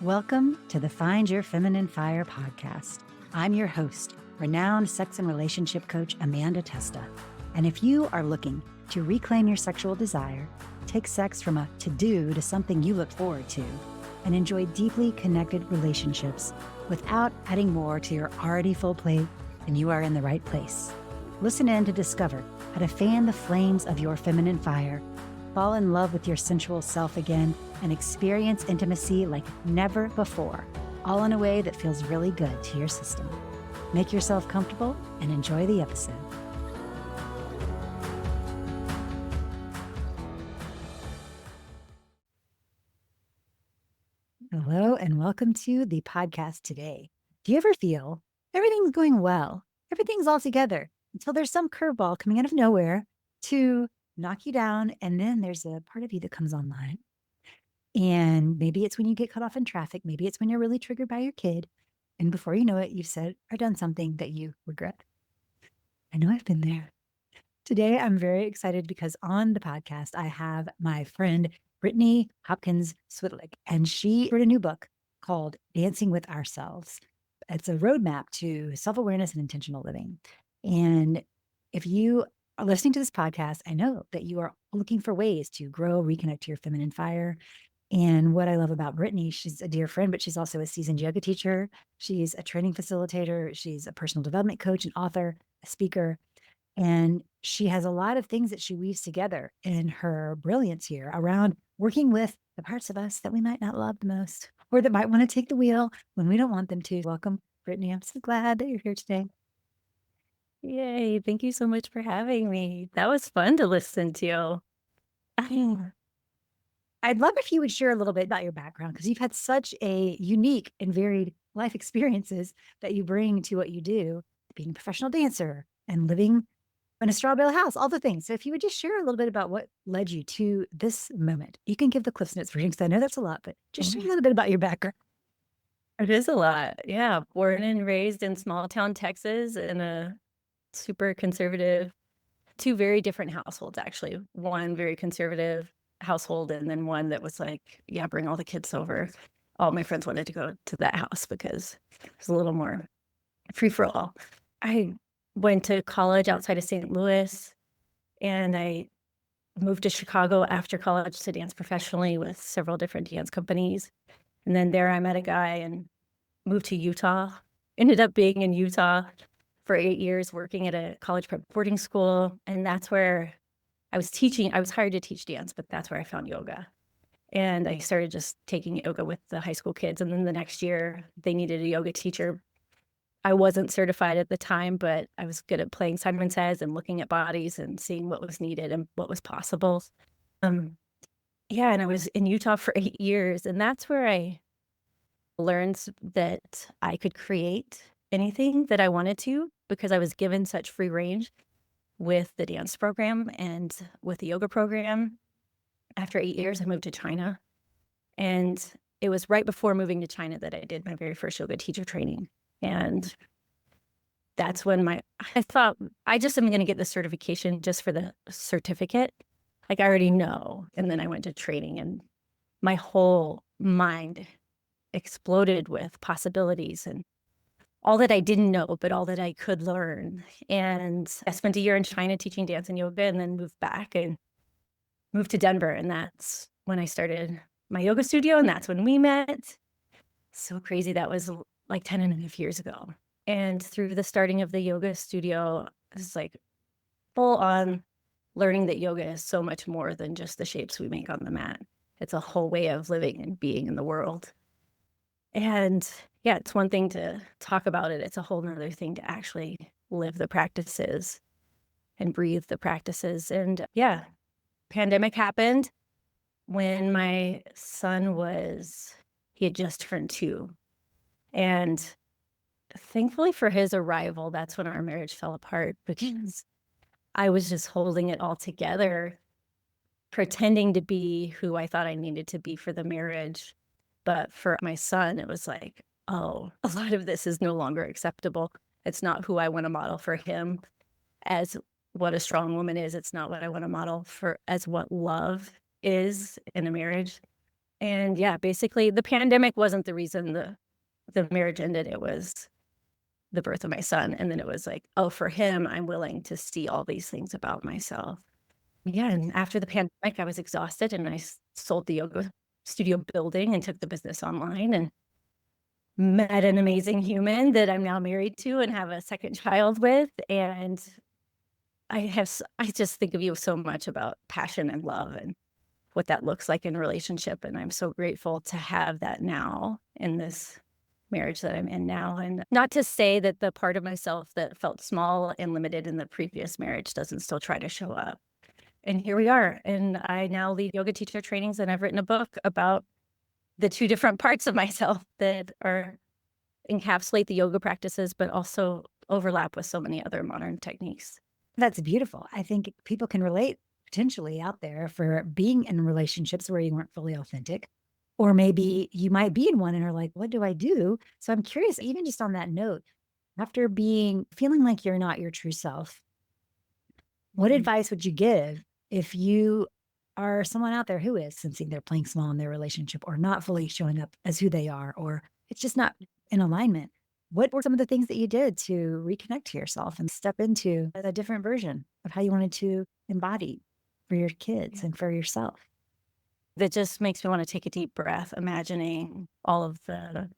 Welcome to the Find Your Feminine Fire podcast. I'm your host, renowned sex and relationship coach Amanda Testa. And if you are looking to reclaim your sexual desire, take sex from a to-do to something you look forward to, and enjoy deeply connected relationships without adding more to your already full plate, then you are in the right place. Listen in to discover how to fan the flames of your feminine fire, fall in love with your sensual self again, and experience intimacy like never before, all in a way that feels really good to your system. Make yourself comfortable and enjoy the episode. Hello, and welcome to the podcast today. Do you ever feel everything's going well, everything's all together, until there's some curveball coming out of nowhere to knock you down, and then there's a part of you that comes online? And maybe it's when you get cut off in traffic. Maybe it's when you're really triggered by your kid. And before you know it, you've said or done something that you regret. I know I've been there. Today, I'm very excited because on the podcast, I have my friend, Brittany Hopkins Switlick, and she wrote a new book called Dancing with Our Selves. It's a roadmap to self-awareness and intentional living. And if you are listening to this podcast, I know that you are looking for ways to grow, reconnect to your feminine fire. And what I love about Brittany, she's a dear friend, but she's also a seasoned yoga teacher. She's a training facilitator. She's a personal development coach, an author, a speaker. And she has a lot of things that she weaves together in her brilliance here around working with the parts of us that we might not love the most, or that might want to take the wheel when we don't want them to. Welcome, Brittany. I'm so glad that you're here today. Yay. Thank you so much for having me. That was fun to listen to. I'd love if you would share a little bit about your background, because you've had such a unique and varied life experiences that you bring to what you do, being a professional dancer and living in a straw bale house, all the things. So if you would just share a little bit about what led you to this moment. You can give the Cliffs Notes version, because I know that's a lot, but just share a little bit about your background. It is a lot. Yeah. Born and raised in small town Texas in a super conservative, two very different households, actually. One very conservative household, and then one that was like, yeah, bring all the kids over. All my friends wanted to go to that house because it was a little more free for all. I went to college outside of St. Louis, and I moved to Chicago after college to dance professionally with several different dance companies. And then there I met a guy and moved to Utah. Ended up being in Utah for 8 years, working at a college prep boarding school. And that's where I was teaching. I was hired to teach dance, but that's where I found yoga. And I started just taking yoga with the high school kids. And then the next year, they needed a yoga teacher. I wasn't certified at the time, but I was good at playing Simon Says and looking at bodies and seeing what was needed and what was possible. Yeah, and I was in Utah for 8 years, and that's where I learned that I could create anything that I wanted to, because I was given such free range with the dance program and with the yoga program. After 8 years, I moved to China, and it was right before moving to China that I did my very first yoga teacher training. And that's when I thought, I just am going to get the certification just for the certificate. Like, I already know. And then I went to training, and my whole mind exploded with possibilities and all that I didn't know, but all that I could learn. And I spent a year in China teaching dance and yoga, and then moved back and moved to Denver. And that's when I started my yoga studio, and that's when we met. So crazy. That was like 10 and a half years ago. And through the starting of the yoga studio, it's like full on learning that yoga is so much more than just the shapes we make on the mat. It's a whole way of living and being in the world. And yeah, it's one thing to talk about it. It's a whole nother thing to actually live the practices and breathe the practices. And yeah, pandemic happened when my son he had just turned 2. And thankfully for his arrival, that's when our marriage fell apart, because I was just holding it all together, pretending to be who I thought I needed to be for the marriage. But for my son, it was like, oh, a lot of this is no longer acceptable. It's not who I want to model for him as what a strong woman is. It's not what I want to model for as what love is in a marriage. And yeah, basically the pandemic wasn't the reason the marriage ended. It was the birth of my son. And then it was like, oh, for him, I'm willing to see all these things about myself. Yeah, and after the pandemic, I was exhausted and I sold the yoga studio building and took the business online and met an amazing human that I'm now married to and have a second child with. And I just think of you so much about passion and love and what that looks like in a relationship. And I'm so grateful to have that now in this marriage that I'm in now. And not to say that the part of myself that felt small and limited in the previous marriage doesn't still try to show up. And here we are. And I now lead yoga teacher trainings, and I've written a book about the two different parts of myself that are encapsulate the yoga practices, but also overlap with so many other modern techniques. That's beautiful. I think people can relate potentially out there for being in relationships where you weren't fully authentic. Or maybe you might be in one and are like, what do I do? So I'm curious, even just on that note, after feeling like you're not your true self, what Mhm. advice would you give if you are someone out there who is sensing they're playing small in their relationship or not fully showing up as who they are, or it's just not in alignment? What were some of the things that you did to reconnect to yourself and step into a different version of how you wanted to embody for your kids Yeah. and for yourself? That just makes me want to take a deep breath, imagining all of the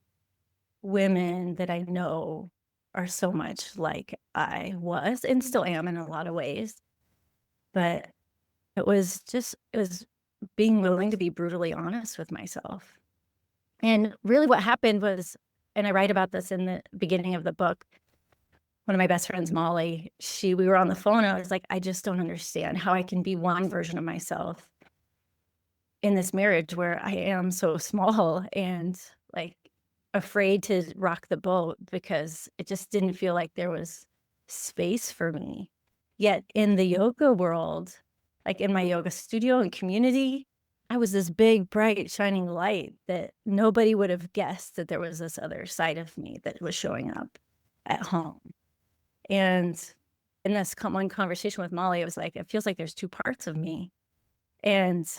women that I know are so much like I was and still am in a lot of ways. But it was being willing to be brutally honest with myself. And really what happened was, and I write about this in the beginning of the book, one of my best friends, Molly, we were on the phone and I was like, I just don't understand how I can be one version of myself in this marriage where I am so small and like afraid to rock the boat because it just didn't feel like there was space for me. Yet in the yoga world, like in my yoga studio and community, I was this big, bright, shining light that nobody would have guessed that there was this other side of me that was showing up at home. And in this one conversation with Molly, it was like, it feels like there's two parts of me. And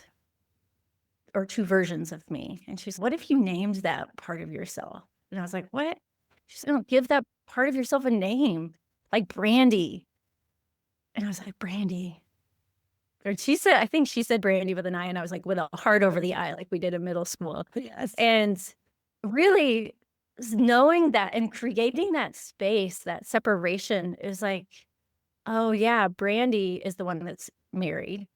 or two versions of me. And she's, what if you named that part of yourself? And I was like, what? She's like, "No, give that part of yourself a name, like Brandy." And I was like, Brandy. Or I think she said Brandy with an I, and I was like, with a heart over the I, like we did in middle school. Yes. And really knowing that and creating that space, that separation is like, oh yeah, Brandy is the one that's married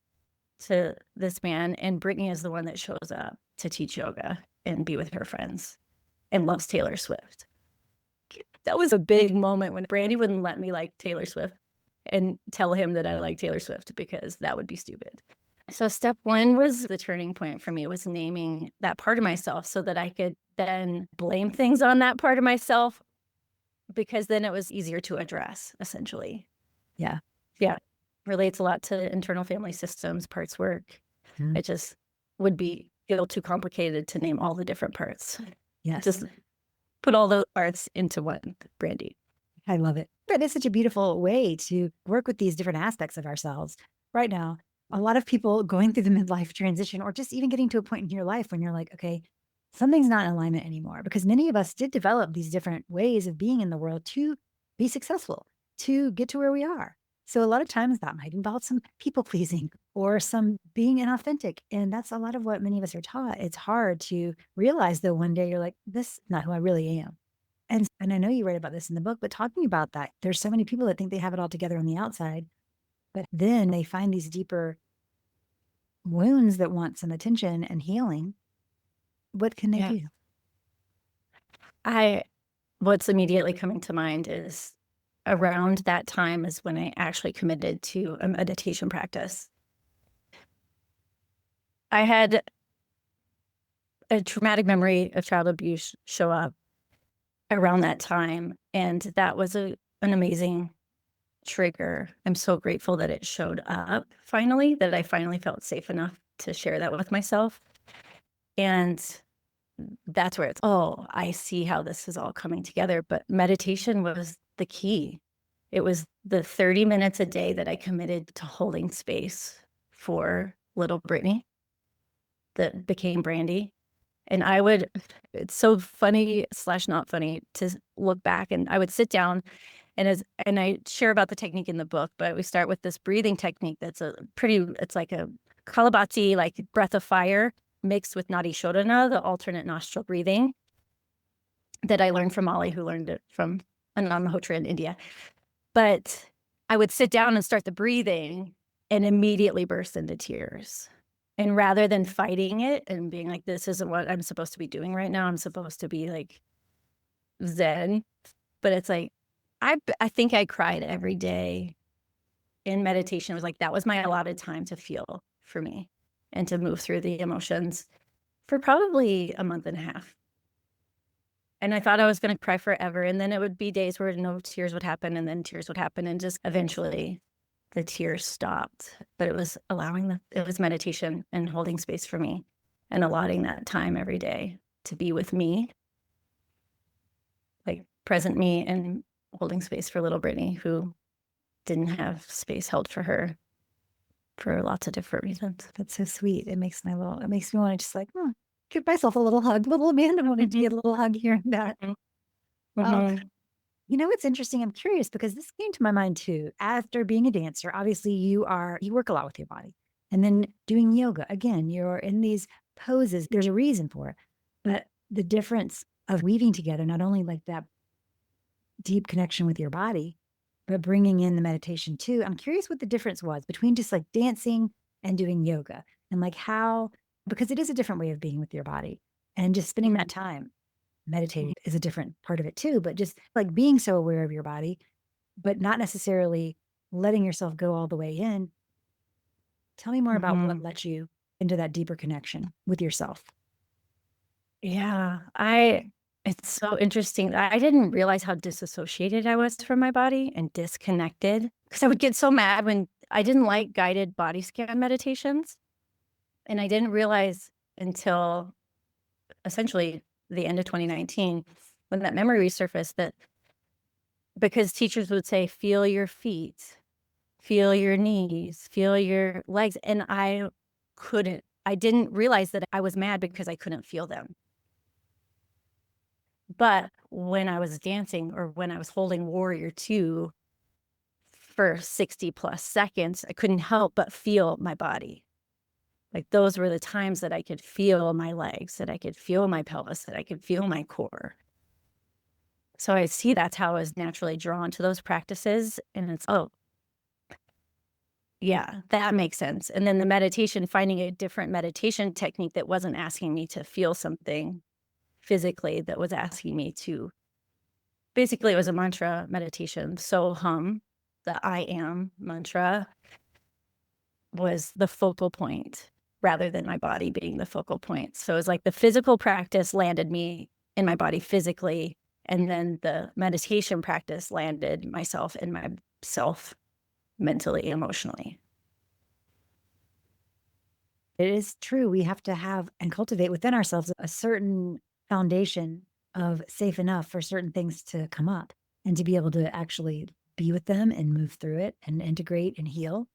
to this man, and Brittany is the one that shows up to teach yoga and be with her friends and loves Taylor Swift. That was a big moment when Brandy wouldn't let me like Taylor Swift and tell him that I like Taylor Swift because that would be stupid. So step one was the turning point for me, was naming that part of myself so that I could then blame things on that part of myself, because then it was easier to address, essentially. Yeah. Yeah. Relates a lot to internal family systems, parts work. Mhm. It just would feel too complicated to name all the different parts. Yes. Just put all those parts into one, Brandy. I love it. But it's such a beautiful way to work with these different aspects of ourselves. Right now, a lot of people going through the midlife transition or just even getting to a point in your life when you're like, okay, something's not in alignment anymore, because many of us did develop these different ways of being in the world to be successful, to get to where we are. So a lot of times that might involve some people pleasing or some being inauthentic. And that's a lot of what many of us are taught. It's hard to realize though one day you're like, this is not who I really am. And I know you write about this in the book, but talking about that, there's so many people that think they have it all together on the outside, but then they find these deeper wounds that want some attention and healing. What can they Yeah. do? What's immediately coming to mind is around that time is when I actually committed to a meditation practice. I had a traumatic memory of child abuse show up around that time, and that was an amazing trigger. I'm so grateful that it showed up finally, that I finally felt safe enough to share that with myself. And that's where it's, oh, I see how this is all coming together. But meditation was the key. It was the 30 minutes a day that I committed to holding space for little Brittany that became Brandy. And it's so funny slash not funny to look back, and I would sit down and I share about the technique in the book, but we start with this breathing technique that's it's like a kalabati, like breath of fire mixed with nadi shodhana, the alternate nostril breathing that I learned from Molly, who learned it from Anand Malhotra in India. But I would sit down and start the breathing and immediately burst into tears. And rather than fighting it and being like, this isn't what I'm supposed to be doing right now, I'm supposed to be like Zen. But it's like, I think I cried every day in meditation. It was like, that was my allotted time to feel for me and to move through the emotions for probably a month and a half. And I thought I was going to cry forever. And then it would be days where no tears would happen, and then tears would happen. And just eventually the tears stopped. But it was it was meditation and holding space for me and allotting that time every day to be with me, like present me, and holding space for little Brittany, who didn't have space held for her for lots of different reasons. That's so sweet. It makes me want to just like, give myself a little hug. Little Amanda wanted to get a little hug here and there. Mm-hmm. You know, it's interesting. I'm curious because this came to my mind too. After being a dancer, obviously you work a lot with your body. And then doing yoga, again, you're in these poses. There's a reason for it. But the difference of weaving together, not only like that deep connection with your body, but bringing in the meditation too. I'm curious what the difference was between just like dancing and doing yoga, and like how, because it is a different way of being with your body, and just spending that time meditating is a different part of it too. But just like being so aware of your body, but not necessarily letting yourself go all the way in. Tell me more about what led you into that deeper connection with yourself. Yeah, it's so interesting. I didn't realize how disassociated I was from my body and disconnected, because I would get so mad when I didn't like guided body scan meditations. And I didn't realize until essentially the end of 2019, when that memory resurfaced, that because teachers would say, feel your feet, feel your knees, feel your legs. And I didn't realize that I was mad because I couldn't feel them. But when I was dancing, or when I was holding Warrior 2 for 60 plus seconds, I couldn't help but feel my body. Like those were the times that I could feel my legs, that I could feel my pelvis, that I could feel my core. So I see that's how I was naturally drawn to those practices. And it's, oh, yeah, that makes sense. And then the meditation, finding a different meditation technique that wasn't asking me to feel something physically, that was asking me to, basically it was a mantra meditation. So the I am mantra was the focal point rather than my body being the focal point. So it was like the physical practice landed me in my body physically, and then the meditation practice landed myself in myself mentally, emotionally. It is true. We have to have and cultivate within ourselves a certain foundation of safe enough for certain things to come up, and to be able to actually be with them and move through it and integrate and heal.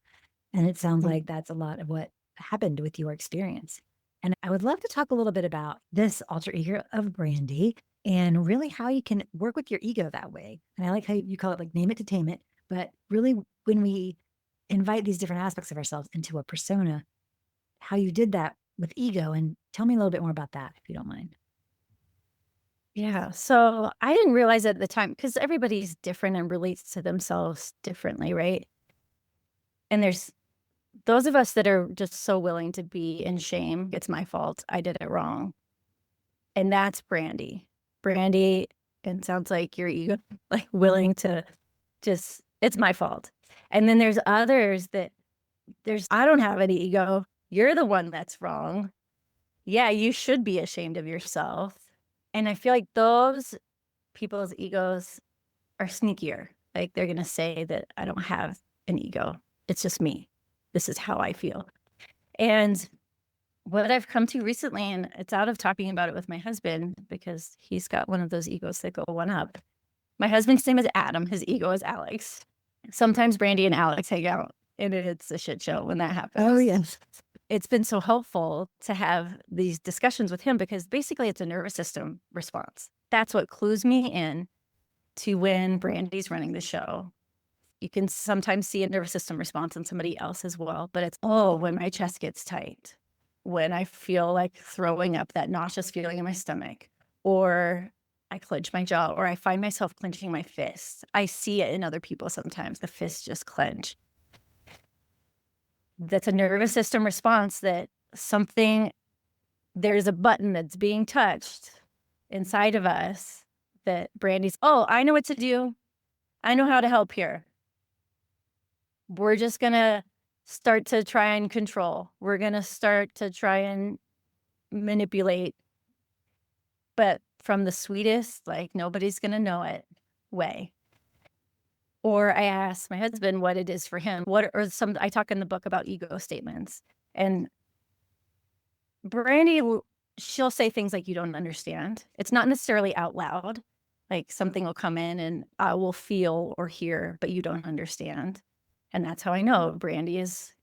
And it sounds like that's a lot of what happened with your experience. And I would love to talk a little bit about this alter ego of Brandy, and really how you can work with your ego that way. And I like how you call it like name it to tame it. But really, when we invite these different aspects of ourselves into a persona, how you did that with ego. And tell me a little bit more about that, if you don't mind. Yeah. So I didn't realize at the time, because everybody's different and relates to themselves differently, right? And there's those of us that are just so willing to be in shame. It's my fault. I did it wrong. And that's Brandy. Brandy, and sounds like your ego, like willing to just, it's my fault. And then there's others that I don't have any ego. You're the one that's wrong. Yeah, you should be ashamed of yourself. And I feel like those people's egos are sneakier. Like they're going to say that I don't have an ego. It's just me. This is how I feel. And what I've come to recently, and it's out of talking about it with my husband, because he's got one of those egos that go one up. My husband's name is Adam. His ego is Alex. Sometimes Brandy and Alex hang out, and it's a shit show when that happens. Oh, yes. it's been so helpful to have these discussions with him because basically it's a nervous system response. That's what clues me in to when Brandy's running the show. You can sometimes see a nervous system response in somebody else as well, but it's, oh, when my chest gets tight, when I feel like throwing up, that nauseous feeling in my stomach, or I clench my jaw, or I find myself clenching my fists. I see it in other people sometimes. The fists just clench. That's a nervous system response that there's a button that's being touched inside of us that Brandy's, oh, I know what to do. I know how to help here. We're just going to start to try and control. We're going to start to try and manipulate, but from the sweetest, like nobody's going to know it way. Or I ask my husband what it is for him. I talk in the book about ego statements, and Brandy, she'll say things like, you don't understand. It's not necessarily out loud. Like something will come in and I will feel or hear, but you don't understand. And that's how I know Brandy is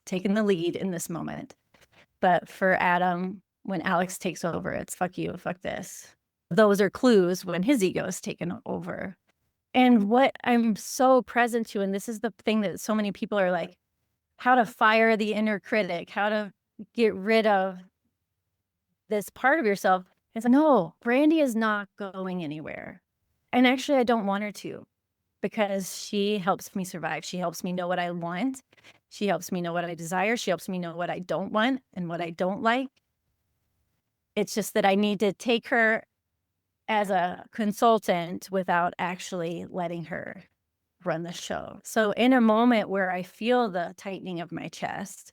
taking the lead in this moment. But for Adam, when Alex takes over, it's fuck you, fuck this. Those are clues when his ego is taken over. And what I'm so present to, and this is the thing that so many people are like, how to fire the inner critic, how to get rid of this part of yourself. It's like, no, Brandy is not going anywhere. And actually, I don't want her to, because she helps me survive. She helps me know what I want. She helps me know what I desire. She helps me know what I don't want and what I don't like. It's just that I need to take her as a consultant without actually letting her run the show. So in a moment where I feel the tightening of my chest,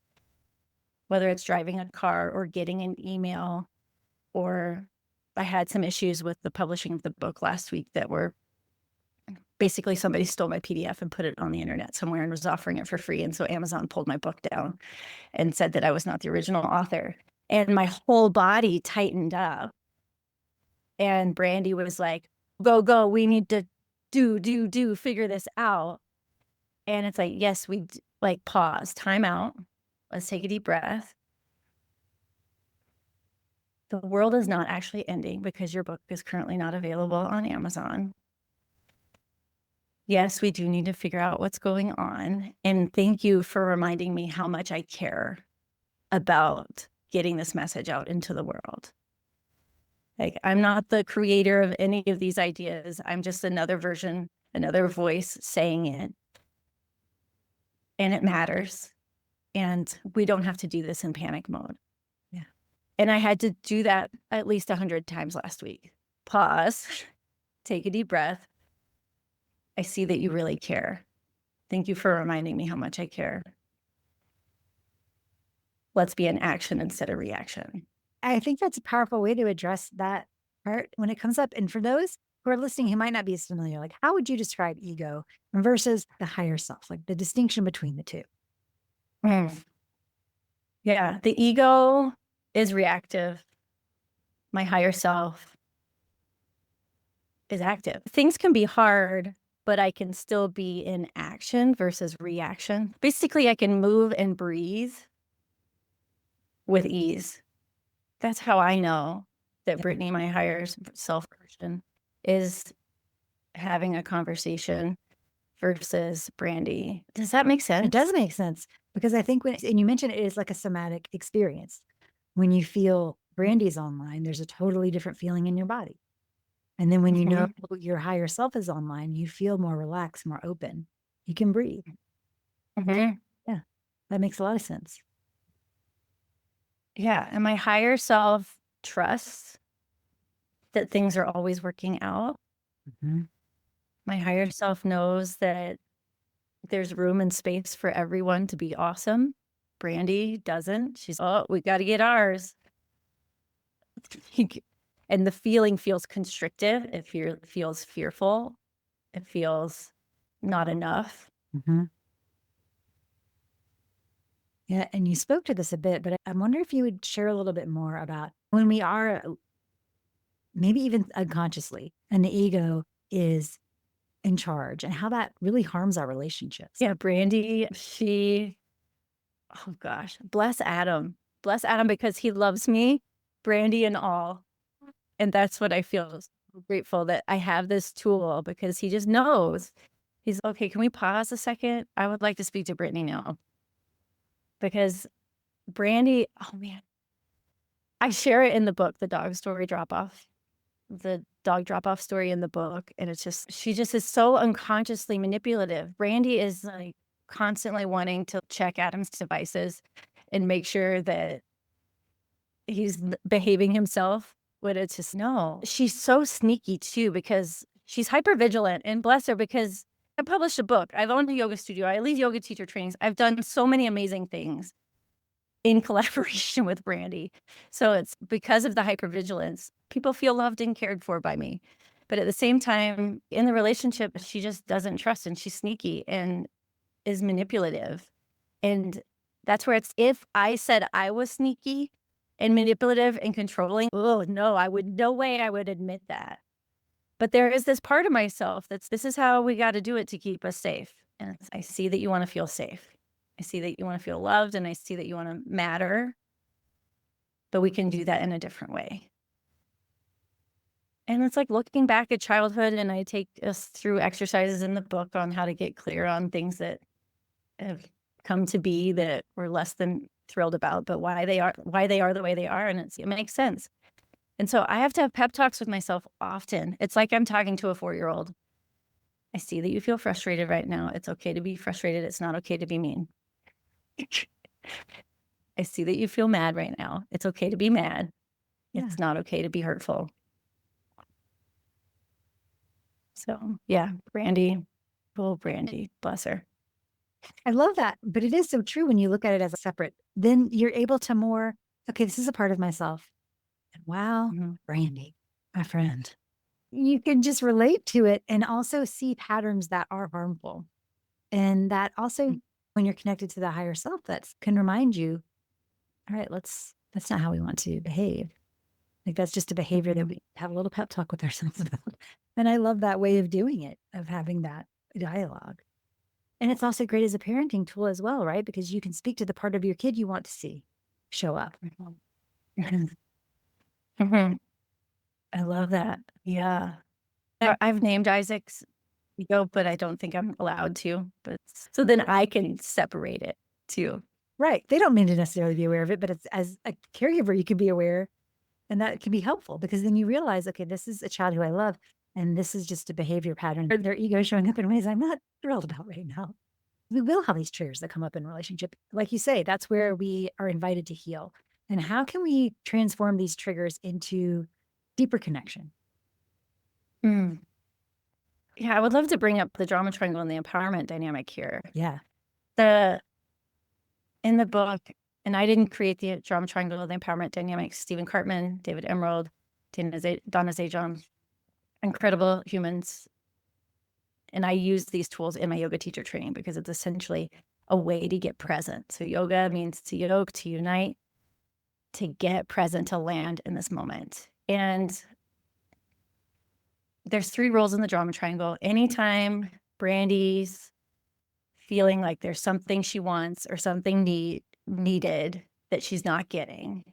whether it's driving a car or getting an email, or I had some issues with the publishing of the book last week that were basically somebody stole my PDF and put it on the internet somewhere and was offering it for free. And so Amazon pulled my book down and said that I was not the original author. And my whole body tightened up. And Brandy was like, go, go, we need to figure this out. And it's like, yes, like pause, time out. Let's take a deep breath. The world is not actually ending because your book is currently not available on Amazon. Yes, we do need to figure out what's going on. And thank you for reminding me how much I care about getting this message out into the world. Like, I'm not the creator of any of these ideas. I'm just another version, another voice saying it. And it matters. And we don't have to do this in panic mode. Yeah. And I had to do that at least 100 times last week. Pause, take a deep breath. I see that you really care. Thank you for reminding me how much I care. Let's be in action instead of reaction. I think that's a powerful way to address that part when it comes up. And for those who are listening who might not be as familiar, like how would you describe ego versus the higher self, like the distinction between the two? Yeah, the ego is reactive. My higher self is active. Things can be hard, but I can still be in action versus reaction. Basically, I can move and breathe with ease. That's how I know that Brittany, my higher self version, is having a conversation versus Brandy. Does that make sense? It does make sense because I think and you mentioned it is like a somatic experience. When you feel Brandy's online, there's a totally different feeling in your body. And then when you know your higher self is online, you feel more relaxed, more open. You can breathe. Yeah, that makes a lot of sense. Yeah, and my higher self trusts that things are always working out. My higher self knows that there's room and space for everyone to be awesome. Brandy doesn't. She's, oh, we got to get ours. And the feeling feels constrictive. It feels fearful. It feels not enough. Yeah, and you spoke to this a bit, but I wonder if you would share a little bit more about when we are maybe even unconsciously and the ego is in charge and how that really harms our relationships. Yeah, Brandy, she Oh gosh, bless Adam. Bless Adam because he loves me, Brandy and all. And that's what I feel so grateful that I have this tool because he just knows. He's okay, can we pause a second? I would like to speak to Brittany now. Because Brandy, oh man, I share it in the book, the dog story drop off, the dog drop off story in the book. And it's just, she just is so unconsciously manipulative. Brandy is like constantly wanting to check Adam's devices and make sure that he's behaving himself. But it's just, no. She's so sneaky too because she's hyper vigilant, and bless her because I published a book. I've owned a yoga studio. I lead yoga teacher trainings. I've done so many amazing things in collaboration with Brandy. So it's because of the hypervigilance, people feel loved and cared for by me. But at the same time, in the relationship, she just doesn't trust and she's sneaky and is manipulative. And that's where it's, if I said I was sneaky and manipulative and controlling, oh no, no way I would admit that. But there is this part of myself this is how we got to do it to keep us safe. And I see that you want to feel safe. I see that you want to feel loved, and I see that you want to matter, but we can do that in a different way. And it's like looking back at childhood, and I take us through exercises in the book on how to get clear on things that have come to be that we're less than thrilled about, but why they are the way they are, and it makes sense. And so I have to have pep talks with myself often. It's like I'm talking to a 4-year-old. I see that you feel frustrated right now. It's okay to be frustrated. It's not okay to be mean. I see that you feel mad right now. It's okay to be mad. Yeah. It's not okay to be hurtful. So yeah, Brandy, oh Brandy, bless her. I love that. But it is so true when you look at it as a separate, then you're able to more, okay, this is a part of myself. And wow, Mhm. Brandy, my friend, you can just relate to it and also see patterns that are harmful. And that also, when you're connected to the higher self, that can remind you, all right, that's not how we want to behave. Like that's just a behavior that Mhm. we have a little pep talk with ourselves about. And I love that way of doing it, of having that dialogue. And it's also great as a parenting tool as well, right? Because you can speak to the part of your kid you want to see show up. Mhm. I love that. Yeah. I've named Isaac's ego, but I don't think I'm allowed to. But so then I can separate it too. Right. They don't mean to necessarily be aware of it, but it's as a caregiver, you can be aware and that can be helpful because then you realize, okay, this is a child who I love. And this is just a behavior pattern. Their ego showing up in ways I'm not thrilled about right now. We will have these triggers that come up in relationship. Like you say, that's where we are invited to heal. And how can we transform these triggers into deeper connection? Mm. Yeah, I would love to bring up the drama triangle and the empowerment dynamic here. Yeah. The in the book, and I didn't create the drama triangle or the empowerment dynamics. Stephen Cartman, David Emerald, Donna Zajon, incredible humans. And I use these tools in my yoga teacher training because it's essentially a way to get present. So yoga means to yoke, to unite, to get present, to land in this moment. And there's 3 roles in the drama triangle. Anytime Brandy's feeling like there's something she wants or something needed that she's not getting,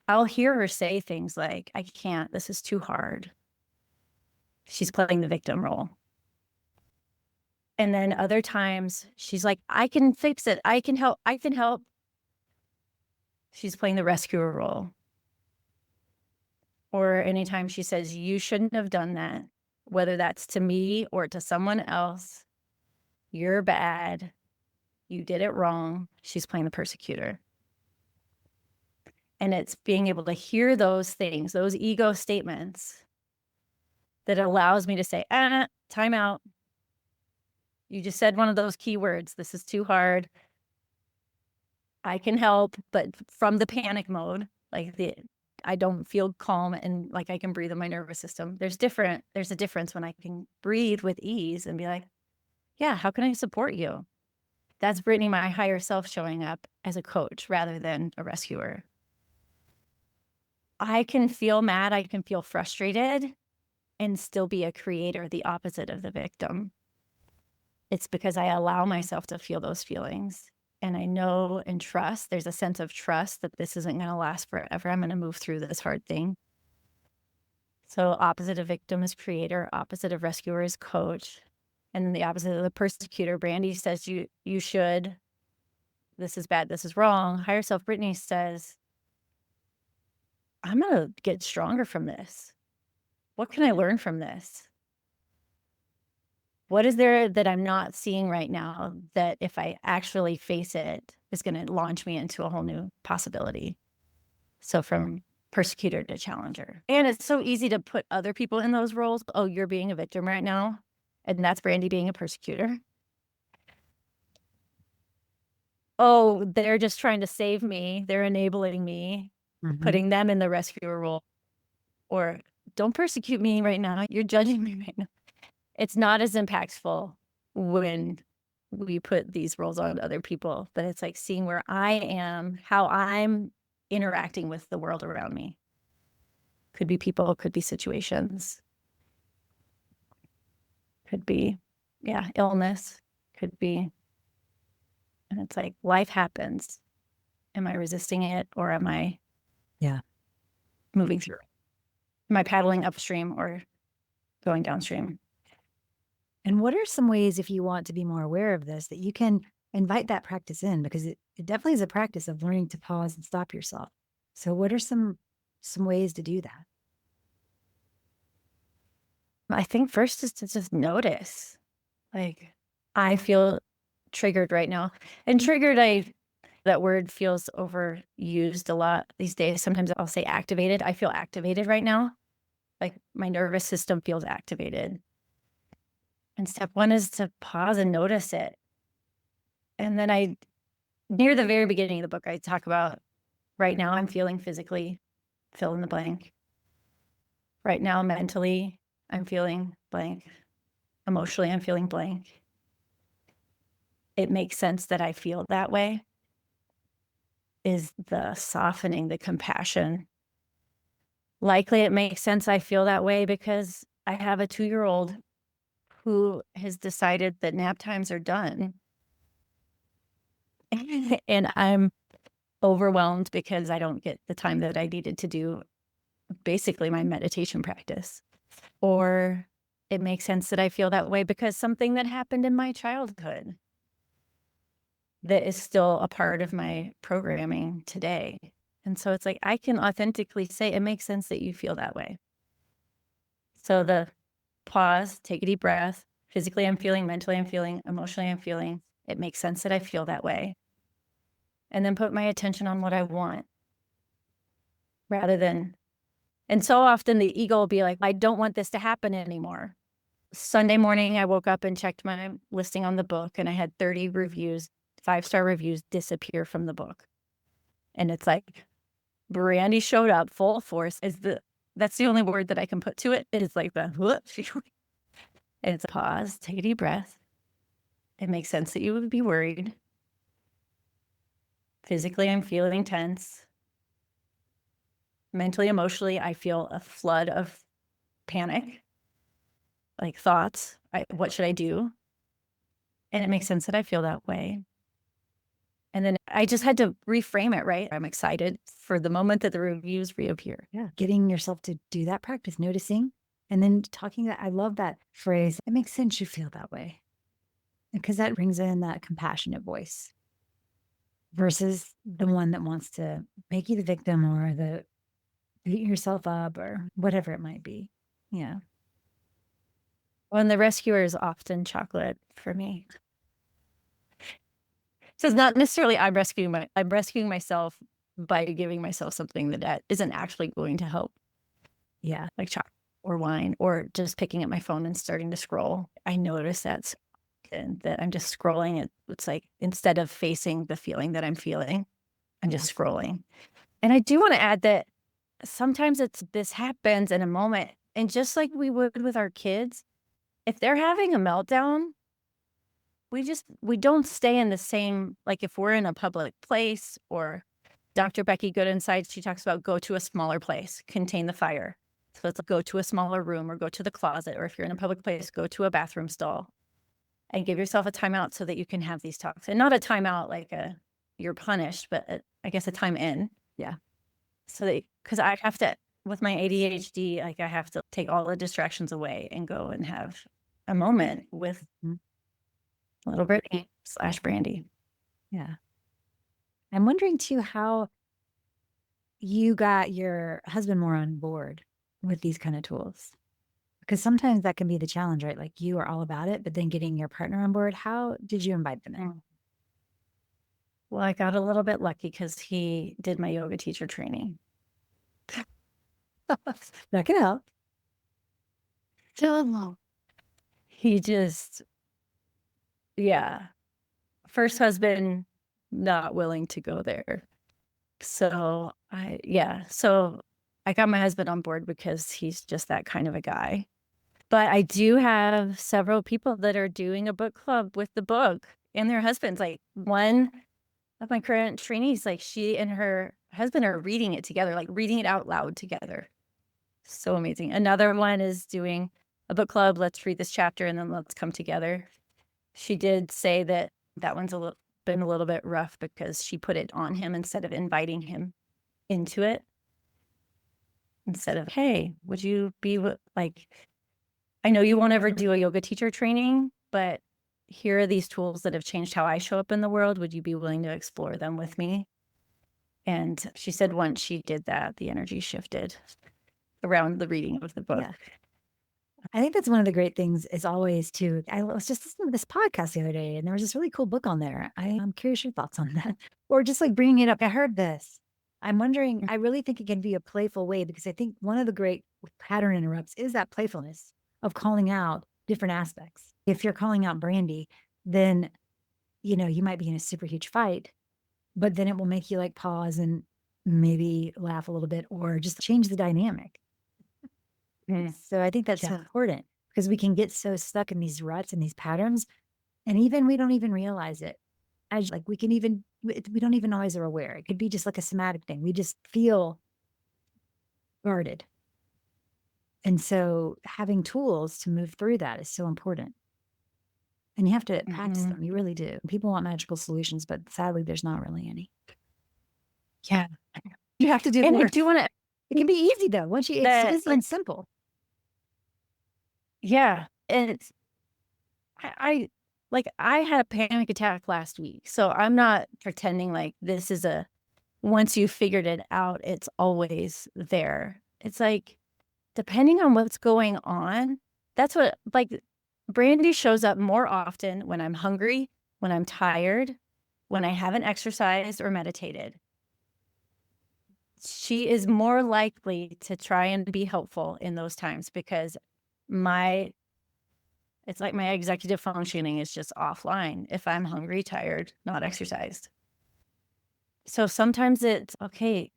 I'll hear her say things like, I can't, this is too hard. She's playing the victim role. And then other times she's like, I can fix it. I can help. I can help. She's playing the rescuer role. Or anytime she says, you shouldn't have done that, whether that's to me or to someone else, you're bad. You did it wrong. She's playing the persecutor. And it's being able to hear those things, those ego statements that allows me to say, time out. You just said one of those key words. This is too hard. I can help, but from the panic mode, like I don't feel calm and like I can breathe in my nervous system. There's a difference when I can breathe with ease and be like, yeah, how can I support you? That's Brittany, my higher self, showing up as a coach rather than a rescuer. I can feel mad, I can feel frustrated and still be a creator, the opposite of the victim. It's because I allow myself to feel those feelings and I know and trust, there's a sense of trust that this isn't going to last forever. I'm going to move through this hard thing. So opposite of victim is creator, opposite of rescuer is coach. And then the opposite of the persecutor, Brandy says you should, this is bad, this is wrong. Higher self Brittany says, I'm going to get stronger from this. What can I learn from this? What is there that I'm not seeing right now that if I actually face it is going to launch me into a whole new possibility? So from persecutor to challenger. And it's so easy to put other people in those roles. Oh, you're being a victim right now. And that's Brandy being a persecutor. Oh, they're just trying to save me. They're enabling me, putting them in the rescuer role. Or don't persecute me right now. You're judging me right now. It's not as impactful when we put these roles on other people, but it's like seeing where I am, how I'm interacting with the world around me. Could be people, could be situations, could be, illness, could be. And it's like life happens. Am I resisting it or am I moving through? Am I paddling upstream or going downstream? And what are some ways, if you want to be more aware of this, that you can invite that practice in? Because it definitely is a practice of learning to pause and stop yourself. So what are some ways to do that? I think first is to just notice, like, I feel triggered right now. And triggered, that word feels overused a lot these days. Sometimes I'll say activated. I feel activated right now. Like my nervous system feels activated. And step one is to pause and notice it. And then near the very beginning of the book, I talk about right now I'm feeling physically, fill in the blank. Right now, mentally, I'm feeling blank. Emotionally, I'm feeling blank. It makes sense that I feel that way. Is the softening, the compassion. Likely it makes sense I feel that way because I have a 2-year-old who has decided that nap times are done. And I'm overwhelmed because I don't get the time that I needed to do basically my meditation practice. Or it makes sense that I feel that way because something that happened in my childhood that is still a part of my programming today. And so it's like I can authentically say it makes sense that you feel that way. So the pause, take a deep breath. Physically, I'm feeling, mentally, I'm feeling, emotionally, I'm feeling. It makes sense that I feel that way. And then put my attention on what I want rather than, and so often the ego will be like, I don't want this to happen anymore. Sunday morning, I woke up and checked my listing on the book and I had 30 reviews, 5-star reviews disappear from the book. And it's like, Brandy showed up full force. That's the only word that I can put to it. It is like the and it's a pause, take a deep breath. It makes sense that you would be worried. Physically, I'm feeling tense. Mentally, emotionally, I feel a flood of panic, like thoughts. What should I do? And it makes sense that I feel that way. And then I just had to reframe it, right? I'm excited for the moment that the reviews reappear. Yeah. Getting yourself to do that practice, noticing, and then talking that. I love that phrase. It makes sense you feel that way. Because that brings in that compassionate voice versus the one that wants to make you the victim or beat yourself up or whatever it might be. Yeah. When the rescuer is often chocolate for me. So it's not necessarily I'm rescuing myself by giving myself something that isn't actually going to help. Yeah. Like chocolate or wine or just picking up my phone and starting to scroll. I notice that I'm just scrolling. It's like instead of facing the feeling that I'm feeling, I'm just scrolling. And I do want to add that sometimes this happens in a moment. And just like we would with our kids, if they're having a meltdown, we don't stay in the same, like if we're in a public place or Dr. Becky Goodinside, she talks about go to a smaller place, contain the fire. So it's like go to a smaller room or go to the closet, or if you're in a public place, go to a bathroom stall. and give yourself a timeout so that you can have these talks. And not a timeout like you're punished, but I guess a time in. Yeah. So that, because I have to, with my ADHD, like I have to take all the distractions away and go and have a moment with Mhm. little Brittany / Brandy. Yeah. I'm wondering too how you got your husband more on board with these kind of tools. Because sometimes that can be the challenge, right? Like you are all about it, but then getting your partner on board, how did you invite them in? Well, I got a little bit lucky because he did my yoga teacher training. That can help. He just, yeah, first husband, not willing to go there. So so I got my husband on board because he's just that kind of a guy. But I do have several people that are doing a book club with the book and their husbands. Like one of my current trainees, like she and her husband are reading it together, like reading it out loud together. So amazing. Another one is doing a book club. Let's read this chapter and then let's come together. She did say that that one's been a little bit rough because she put it on him instead of inviting him into it. Instead of, hey, would you be like, I know you won't ever do a yoga teacher training, but here are these tools that have changed how I show up in the world. Would you be willing to explore them with me? And she said once she did that, the energy shifted around the reading of the book. Yeah. I think that's one of the great things is always to, I was just listening to this podcast the other day and there was this really cool book on there. I'm curious your thoughts on that. Or just like bringing it up. I heard this. I'm wondering, I really think it can be a playful way because I think one of the great pattern interrupts is that playfulness of calling out different aspects. If you're calling out Brandy, then, you might be in a super huge fight, but then it will make you like pause and maybe laugh a little bit or just change the dynamic. So I think that's so important because we can get so stuck in these ruts and these patterns, and even we don't even realize it. As like we don't even always are aware. It could be just like a somatic thing. We just feel guarded. And so having tools to move through that is so important. And you have to practice them. You really do. People want magical solutions, but sadly, there's not really any. Yeah. You have to do the And I work. do want to, It can be easy though. Once it's that, easy and simple. yeah. And it's, I had a panic attack last week. So I'm not pretending like this is once you figured it out, it's always there. It's like, depending on what's going on, that's what, like, Brandy shows up more often when I'm hungry, when I'm tired, when I haven't exercised or meditated. She is more likely to try and be helpful in those times because it's like my executive functioning is just offline if I'm hungry, tired, not exercised. So sometimes it's okay,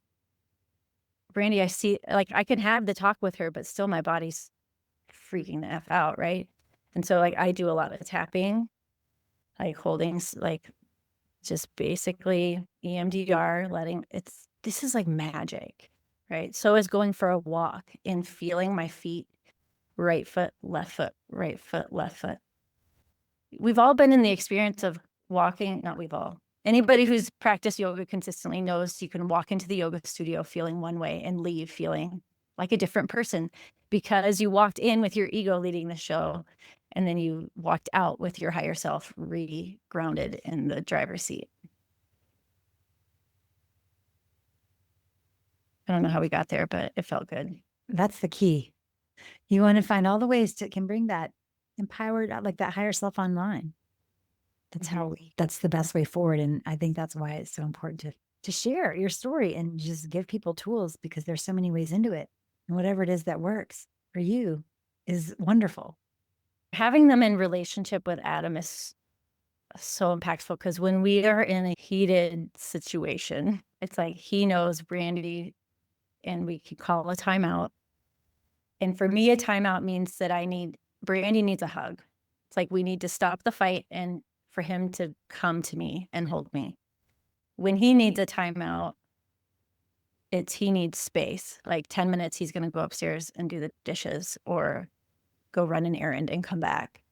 Brandy, I see, like, I can have the talk with her, but still my body's freaking the F out, right? And so, like, I do a lot of tapping, like holding, like, just basically EMDR, this is like magic, right? So is going for a walk and feeling my feet, right foot, left foot, right foot, left foot. We've all been in the experience of walking, not we've all, anybody who's practiced yoga consistently knows you can walk into the yoga studio feeling one way and leave feeling like a different person because you walked in with your ego leading the show and then you walked out with your higher self re-grounded in the driver's seat. I don't know how we got there, but it felt good. That's the key. You want to find all the ways can bring that empowered, like that higher self online. That's the best way forward. And I think that's why it's so important to share your story and just give people tools because there's so many ways into it. And whatever it is that works for you is wonderful. Having them in relationship with Adam is so impactful because when we are in a heated situation, it's like he knows Brandy and we can call a timeout. And for me, a timeout means that Brandy needs a hug. It's like we need to stop the fight and for him to come to me and hold me. When he needs a timeout, he needs space. Like 10 minutes, he's going to go upstairs and do the dishes or go run an errand and come back.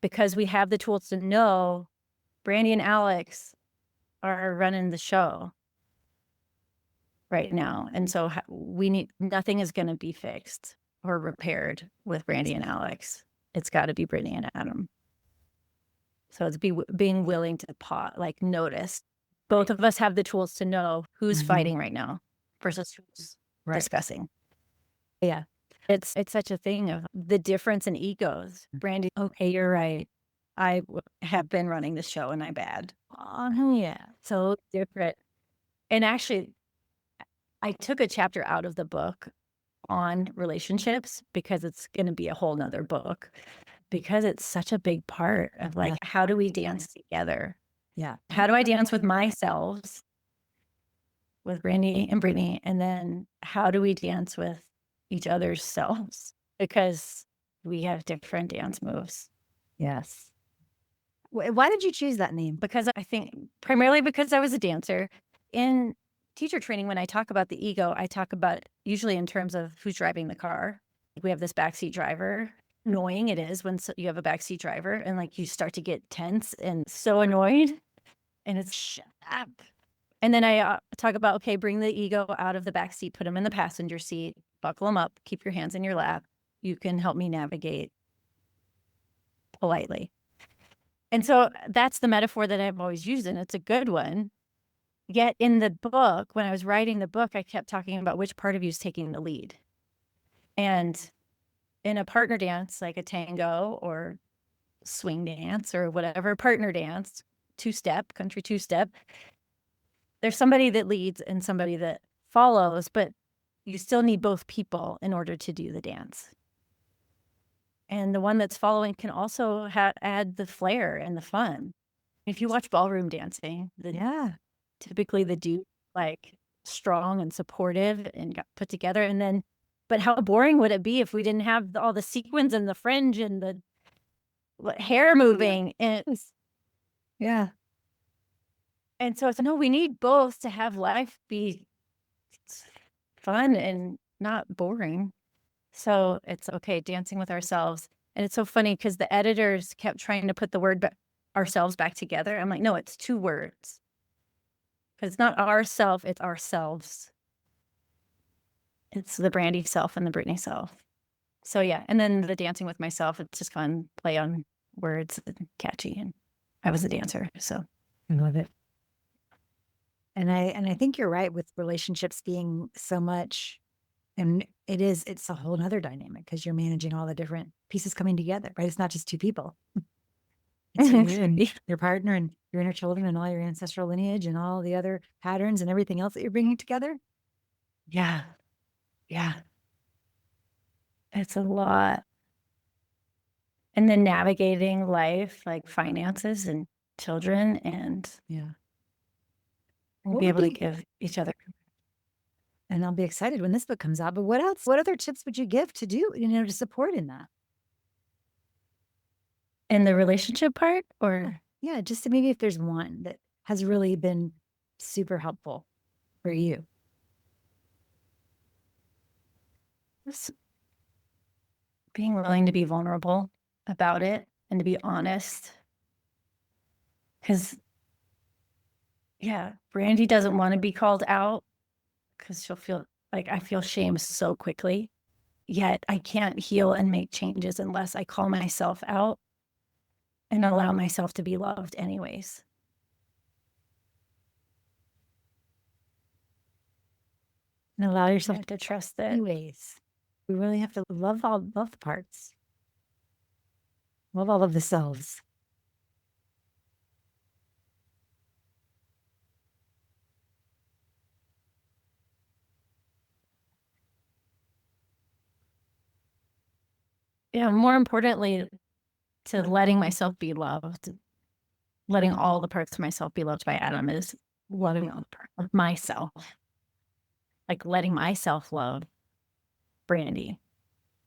because we have the tools to know Brandy and Alex are running the show right now. And so nothing is going to be fixed or repaired with Brandy and Alex. It's got to be Brittany and Adam. So it's being willing to notice. Both of us have the tools to know who's fighting right now versus who's discussing. Yeah. It's such a thing of the difference in egos. Brandy, okay, you're right. I have been running the show and I'm bad. Oh, yeah. So different. And actually, I took a chapter out of the book on relationships because it's going to be a whole nother book, because it's such a big part of like, how do we dance together? Yeah. How do I dance with myself, with Brandy and Brittany? And then how do we dance with each other's selves? Because we have different dance moves. Yes. Why did you choose that name? Because I think primarily because I was a dancer. In teacher training, when I talk about the ego, I talk about usually in terms of who's driving the car. We have this backseat driver. Annoying it is when you have a backseat driver and like you start to get tense and so annoyed, and it's shut up. And then I talk about, okay, bring the ego out of the backseat, put them in the passenger seat, buckle them up, keep your hands in your lap. You can help me navigate politely. And so that's the metaphor that I've always used, and it's a good one. Yet in the book, when I was writing the book, I kept talking about which part of you is taking the lead. And in a partner dance, like a tango or swing dance or whatever, partner dance, two-step, country two-step, there's somebody that leads and somebody that follows, but you still need both people in order to do the dance. And the one that's following can also add the flair and the fun. If you watch ballroom dancing, typically the dude like strong and supportive and got put together, and then, but how boring would it be if we didn't have all the sequins and the fringe and the hair moving? Yeah. And so it's no, we need both to have life be fun and not boring. So it's okay, dancing with ourselves. And it's so funny because the editors kept trying to put the word ourselves back together. I'm like, no, it's two words. Because it's not ourself, it's ourselves. It's the Brandy self and the Brittany self. So yeah, and then the dancing with myself, it's just fun, play on words and catchy. And I was a dancer, so. I love it. And I think you're right with relationships being so much, and it's a whole nother dynamic because you're managing all the different pieces coming together, right? It's not just two people. It's you and your partner and your inner children and all your ancestral lineage and all the other patterns and everything else that you're bringing together. Yeah. Yeah. It's a lot. And then navigating life, like finances and children, and we'll be able to give each other. And I'll be excited when this book comes out. But what else? What other tips would you give to do, to support in that? In the relationship part, or? Yeah, just to maybe if there's one that has really been super helpful for you. Just being willing to be vulnerable about it and to be honest. Because, Brandy doesn't want to be called out because she'll feel like I feel shame so quickly. Yet I can't heal and make changes unless I call myself out and allow myself to be loved anyways. And allow yourself to trust that. Anyways, we really have to love the parts. Love all of the selves. Yeah, more importantly, to letting myself be loved, letting all the parts of myself be loved by Adam is loving all the parts of myself. Like letting myself love Brandy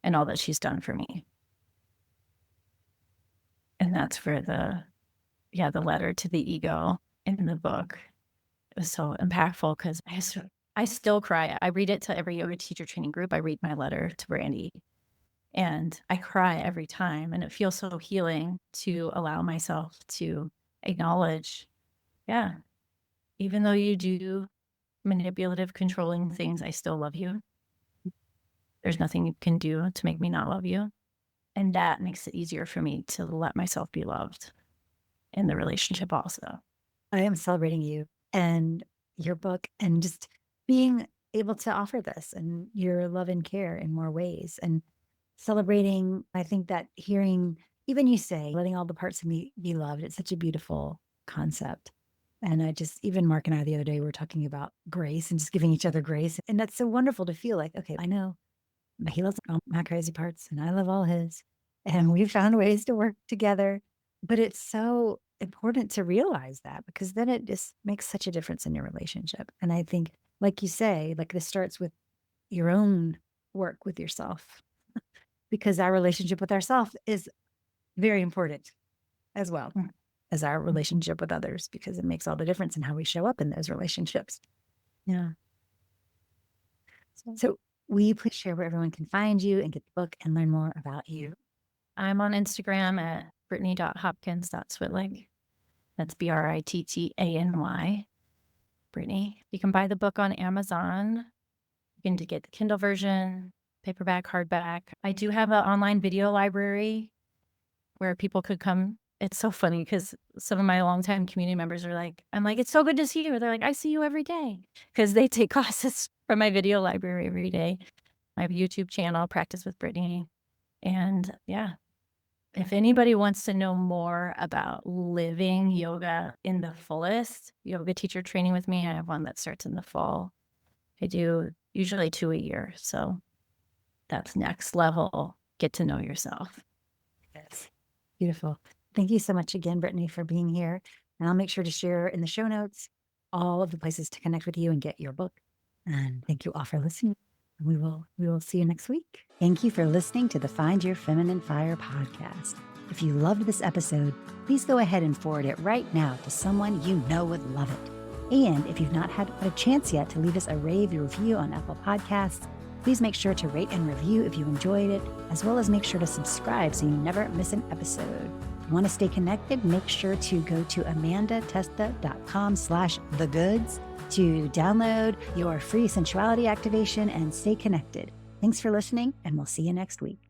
and all that she's done for me. And that's for the letter to the ego in the book. It was so impactful because I still cry. I read it to every yoga teacher training group. I read my letter to Brandy. And I cry every time, and it feels so healing to allow myself to acknowledge, yeah, even though you do manipulative, controlling things, I still love you. There's nothing you can do to make me not love you. And that makes it easier for me to let myself be loved in the relationship also. I am celebrating you and your book and just being able to offer this and your love and care in more ways and celebrating. I think that hearing even you say, letting all the parts of me be loved, it's such a beautiful concept. And I just, even Mark and I the other day, we were talking about grace and just giving each other grace. And that's so wonderful to feel like, okay, I know but he loves all my crazy parts and I love all his. And we've found ways to work together. But it's so important to realize that because then it just makes such a difference in your relationship. And I think, like you say, like this starts with your own work with yourself because our relationship with ourselves is very important as well Mm. as our relationship with others because it makes all the difference in how we show up in those relationships. Yeah. So, will you please share where everyone can find you and get the book and learn more about you? I'm on Instagram at brittany.hopkins.switlick. That's Brittany, Brittany. You can buy the book on Amazon. You can get the Kindle version, paperback, hardback. I do have an online video library where people could come. It's so funny because some of my longtime community members are like, I'm like, it's so good to see you. They're like, I see you every day because they take classes from my video library every day. My YouTube channel, Practice with Brittany. And yeah, if anybody wants to know more about living yoga in the fullest, yoga teacher training with me, I have one that starts in the fall. I do usually 2 a year. So that's next level. Get to know yourself. Yes. Beautiful. Thank you so much again, Brittany, for being here. And I'll make sure to share in the show notes all of the places to connect with you and get your book. And thank you all for listening. We will see you next week. Thank you for listening to the Find Your Feminine Fire podcast. If you loved this episode, please go ahead and forward it right now to someone you know would love it. And if you've not had a chance yet to leave us a rave review on Apple Podcasts, please make sure to rate and review if you enjoyed it, as well as make sure to subscribe so you never miss an episode. If you want to stay connected, make sure to go to amandatesta.com/thegoods to download your free sensuality activation and stay connected. Thanks for listening, and we'll see you next week.